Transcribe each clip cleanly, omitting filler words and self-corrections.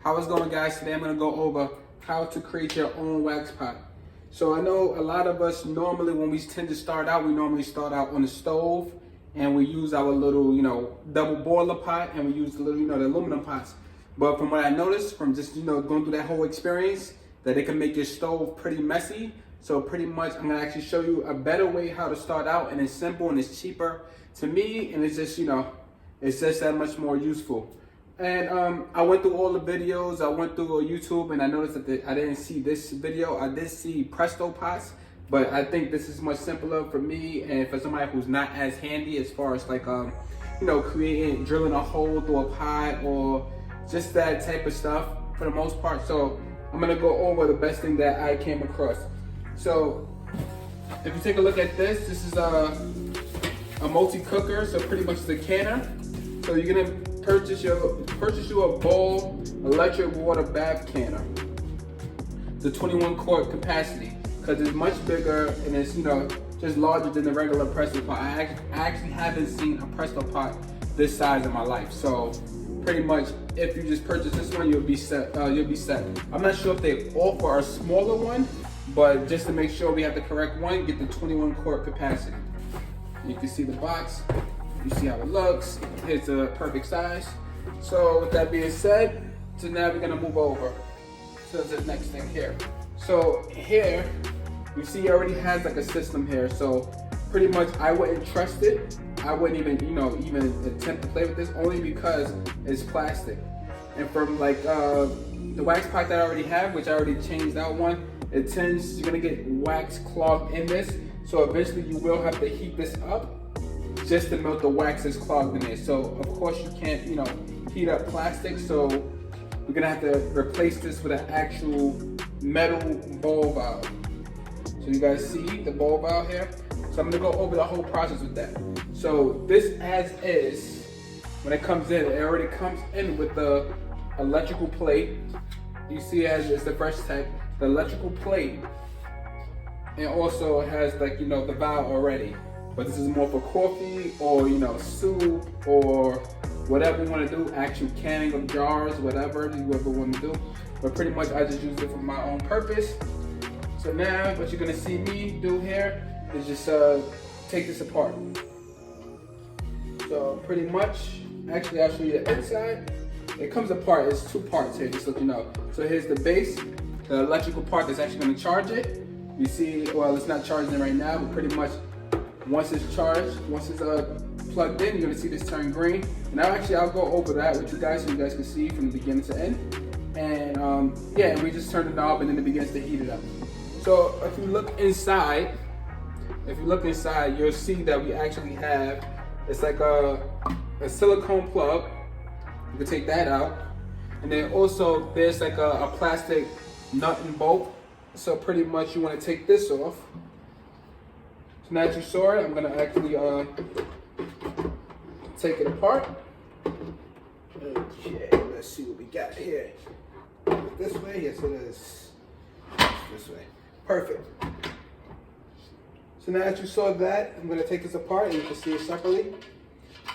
How it's going, guys? Today I'm going to go over how to create your own wax pot. So I know a lot of us normally, when we tend to start out, we normally start out on the stove and we use our little, double boiler pot, and we use the little, the aluminum pots. But from what I noticed from just, going through that whole experience, that it can make your stove pretty messy. So pretty much I'm going to actually show you a better way how to start out, and it's simple and it's cheaper to me, and it's just, it's just that much more useful. And I went through all the videos, I went through YouTube, and I noticed that I didn't see this video. I did see presto pots, but I think this is much simpler for me and for somebody who's not as handy as far as like, drilling a hole through a pot or just that type of stuff for the most part. So I'm gonna go over the best thing that I came across. So if you take a look at this is a multi-cooker, so pretty much the canner. So you're gonna purchase you a Bowl electric water bath canner, the 21 quart capacity, because it's much bigger and it's just larger than the regular presto pot. I actually haven't seen a presto pot this size in my life. So pretty much if you just purchase this one, you'll be set. I'm not sure if they offer a smaller one, but just to make sure we have the correct one, get the 21 quart capacity. You can see the box. You see how it looks. It's a perfect size. So with that being said, so now we're gonna move over to the next thing here. So here, you see it already has like a system here. So pretty much I wouldn't trust it. I wouldn't even attempt to play with this, only because it's plastic. And from like the wax pot that I already have, which I already changed out one, you're gonna get wax clogged in this. So eventually you will have to heat this up just to melt the wax that's clogged in it. So of course you can't, heat up plastic. So we're gonna have to replace this with an actual metal ball valve. So you guys see the ball valve here? So I'm gonna go over the whole process with that. So this as is, when it comes in, it already comes in with the electrical plate. You see as it's the first type, the electrical plate. And also it has like, the valve already. But this is more for coffee or, soup or whatever you want to do, actual canning of jars, whatever you ever want to do. But pretty much I just use it for my own purpose. So now what you're going to see me do here is just take this apart. So pretty much, actually I'll show you the inside. It comes apart, it's two parts here, just so you know. So here's the base, the electrical part that's actually going to charge it. You see, well, it's not charging right now, but pretty much once it's charged, once it's plugged in, you're gonna see this turn green. And I'll go over that with you guys so you guys can see from the beginning to end. And yeah, we just turn the knob and then it begins to heat it up. So if you look inside, you'll see that we actually have, it's like a silicone plug. You can take that out. And then also there's like a plastic nut and bolt. So pretty much you wanna take this off. So now that you saw it, I'm gonna actually take it apart. Okay, let's see what we got here. This way, yes it is. This way, perfect. So now that you saw that, I'm gonna take this apart and you can see it separately.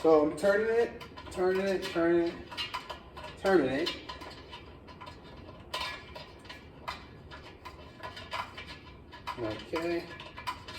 So I'm turning it. Okay.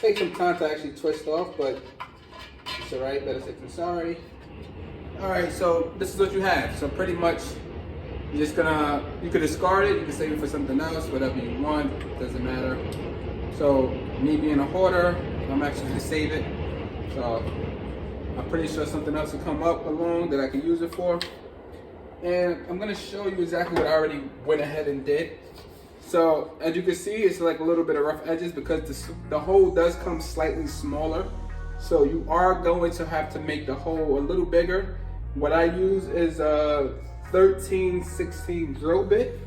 Take some time to actually twist off, but it's alright, better safe than sorry. Alright, so this is what you have. So pretty much you're just you could discard it, you can save it for something else, whatever you want, doesn't matter. So me being a hoarder, I'm actually gonna save it. So I'm pretty sure something else will come up along that I can use it for. And I'm gonna show you exactly what I already went ahead and did. So as you can see, it's like a little bit of rough edges because the hole does come slightly smaller. So you are going to have to make the hole a little bigger. What I use is a 13/16 drill bit.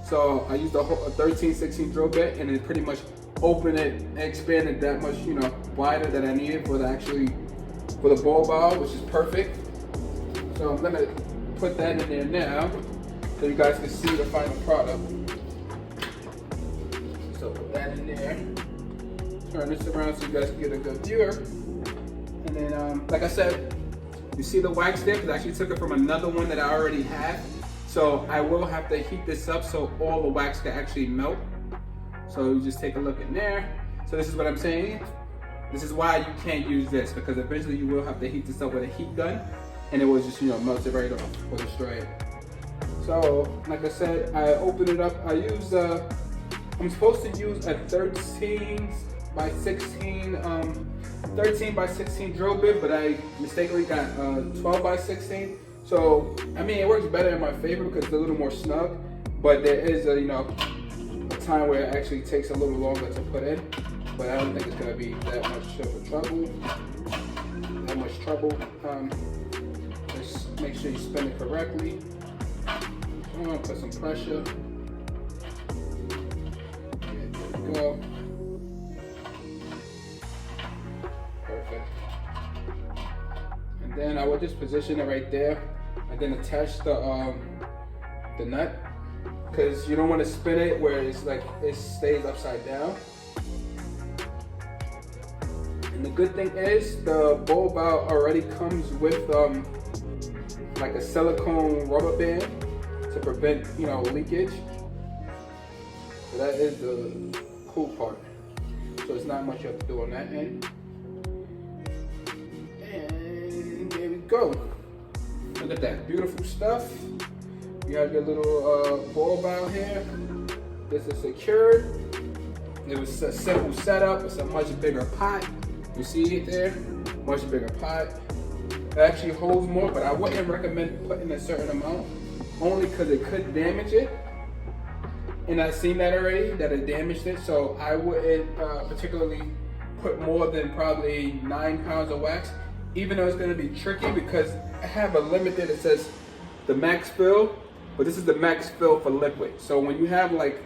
So I used a 13/16 drill bit and it pretty much opened it and expanded that much, wider than I needed for the ball valve, which is perfect. So I'm gonna put that in there now so you guys can see the final product. So put that in there. Turn this around so you guys can get a good view. And then, like I said, you see the wax there? Because I actually took it from another one that I already had. So I will have to heat this up so all the wax can actually melt. So you just take a look in there. So this is what I'm saying. This is why you can't use this, because eventually you will have to heat this up with a heat gun, and it will just, you know, melt it right off or destroy it. So like I said, I opened it up. I used I'm supposed to use a 13 by 16 drill bit, but I mistakenly got 12 by 16. So I mean, it works better in my favor because it's a little more snug, but there is a, you know, a time where it actually takes a little longer to put in. But I don't think it's gonna be that much of a trouble. Just make sure you spin it correctly. I'm gonna put some pressure. There we go. Perfect. And then I would just position it right there, and then attach the nut, because you don't want to spin it where it's like it stays upside down. And the good thing is the ball valve already comes with like a silicone rubber band to prevent, you know, leakage. So that is the cool part. So it's not much you have to do on that end. And there we go. Look at that beautiful stuff. You have your little ball valve here. This is secured. It was a simple setup. It's a much bigger pot. You see it there? Much bigger pot. It actually holds more, but I wouldn't recommend putting a certain amount, only because it could damage it. And I've seen that already, that it damaged it. So I wouldn't particularly put more than probably 9 pounds of wax, even though it's gonna be tricky because I have a limit there that says the max fill, but this is the max fill for liquid. So when you have like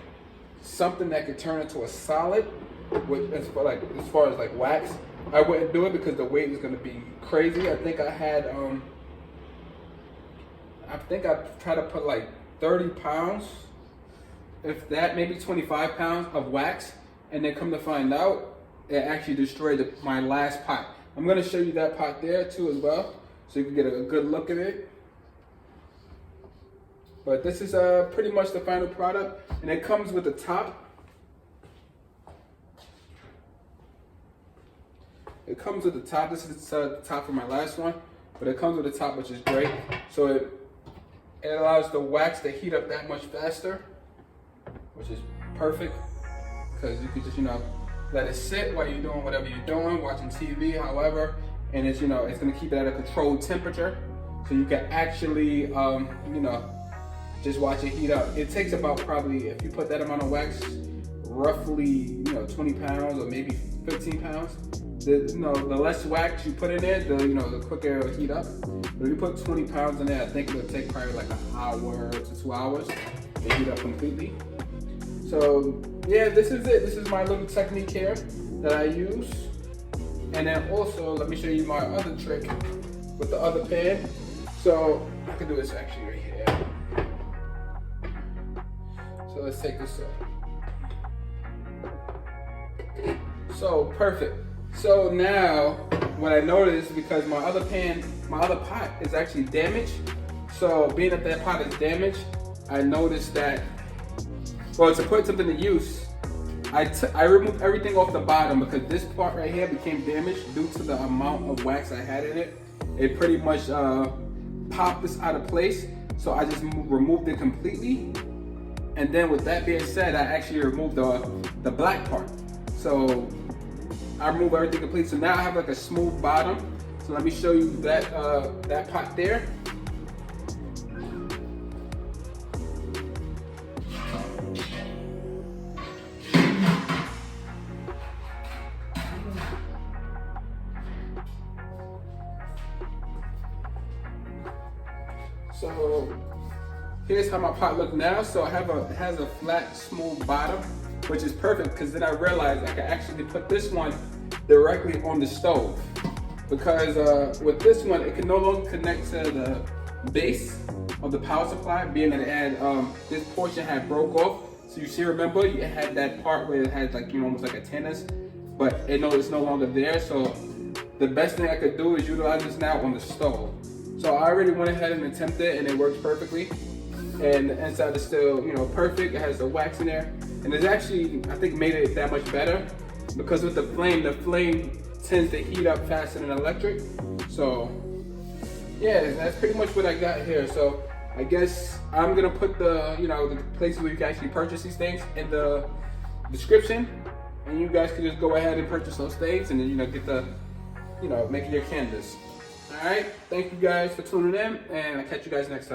something that could turn into a solid, as far as like wax, I wouldn't do it because the weight is going to be crazy. I think I tried to put like 30 pounds, if that, maybe 25 pounds of wax, and then come to find out, it actually destroyed my last pot. I'm going to show you that pot there too as well, so you can get a good look at it. But this is pretty much the final product, and it comes with the top. It comes with the top. This is the top for my last one, but it comes with the top, which is great. So it allows the wax to heat up that much faster, which is perfect, because you can just, you know, let it sit while you're doing whatever you're doing, watching TV, however, and it's, you know, it's gonna keep it at a controlled temperature, so you can actually, you know, just watch it heat up. It takes about probably, if you put that amount of wax, roughly, you know, 20 pounds or maybe 15 pounds. The less wax you put in there, the quicker it'll heat up. But if you put 20 pounds in there, I think it'll take probably like an hour to 2 hours to heat up completely. So yeah, this is it. This is my little technique here that I use. And then also, let me show you my other trick with the other pan. So I can do this actually right here. So let's take this off. So perfect. So now what I noticed, because my other pot is actually damaged. So being that that pot is damaged, I noticed that, well, to put something to use, I removed everything off the bottom because this part right here became damaged due to the amount of wax I had in it. It pretty much popped this out of place. So I just removed it completely. And then with that being said, I actually removed the black part. So I removed everything completely. So now I have like a smooth bottom. So let me show you that that pot there. So here's how my pot looks now. So it has a flat, smooth bottom, which is perfect because then I realized I can actually put this one directly on the stove. Because with this one, it can no longer connect to the base of the power supply, being that it had this portion had broke off. So you see, remember, it had that part where it had like, you know, almost like antennas, but it's no longer there. So the best thing I could do is utilize this now on the stove. So I already went ahead and attempted it, and it works perfectly. and the inside is still, you know, perfect. It has the wax in there, and it's actually, I think, made it that much better because with the flame tends to heat up faster than electric. So yeah, that's pretty much what I got here. So I guess I'm gonna put the, you know, the places where you can actually purchase these things in the description, and you guys can just go ahead and purchase those things, and then, you know, get the, you know, making your canvas. All right, thank you guys for tuning in, and I'll catch you guys next time.